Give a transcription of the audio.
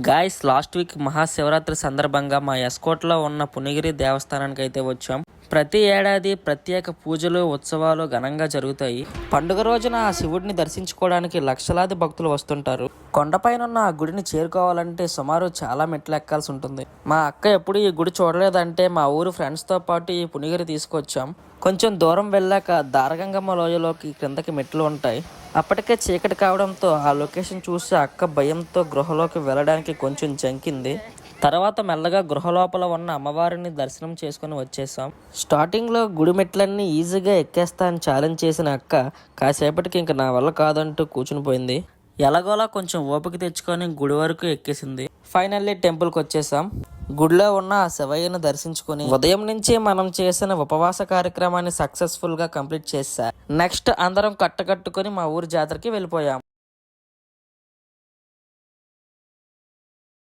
Guys last week Mahashivratri సందర్భంగా మా ఎస్కోట్లో ఉన్న పునిగిరి దేవస్థానానికి అయితే వచ్చాం. ప్రతి ఏడాది ప్రత్యేక పూజలు ఉత్సవాలు ఘనంగా జరుగుతాయి. పండుగ రోజున ఆ శివుడిని దర్శించుకోవడానికి లక్షలాది భక్తులు వస్తుంటారు. కొండపైన ఉన్న ఆ గుడిని చేరుకోవాలంటే సుమారు చాలా మెట్లు ఎక్కాల్సి ఉంటుంది. మా అక్క ఎప్పుడు ఈ గుడి చూడలేదంటే మా ఊరు ఫ్రెండ్స్తో పాటు ఈ పునిగిరి తీసుకొచ్చాం. కొంచెం దూరం వెళ్ళాక దారగంగమ్మ లోయలోకి క్రిందకి మెట్లు ఉంటాయి. అప్పటికే చీకటి కావడంతో ఆ లొకేషన్ చూసి అక్క భయంతో గృహలోకి వెళ్ళడానికి కొంచెం జంకింది. తర్వాత మెల్లగా గృహ లోపల ఉన్న అమ్మవారిని దర్శనం చేసుకుని వచ్చేసాం. స్టార్టింగ్లో గుడి మెట్లన్నీ ఈజీగా ఎక్కేస్తా అని ఛాలెంజ్ చేసిన అక్క కాసేపటికి ఇంక నా వల్ల కాదంటూ కూర్చుని పోయింది. ఎలాగోలా కొంచెం ఓపిక తెచ్చుకొని గుడి వరకు ఎక్కేసింది. ఫైనల్లీ టెంపుల్కి వచ్చేసాం. గుడిలో ఉన్న ఆ శివయ్యను దర్శించుకుని ఉదయం నుంచి మనం చేసిన ఉపవాస కార్యక్రమాన్ని సక్సెస్ఫుల్ గా కంప్లీట్ చేశా. నెక్స్ట్ అందరం కట్టకట్టుకుని మా ఊరి జాతరకి వెళ్ళిపోయాం.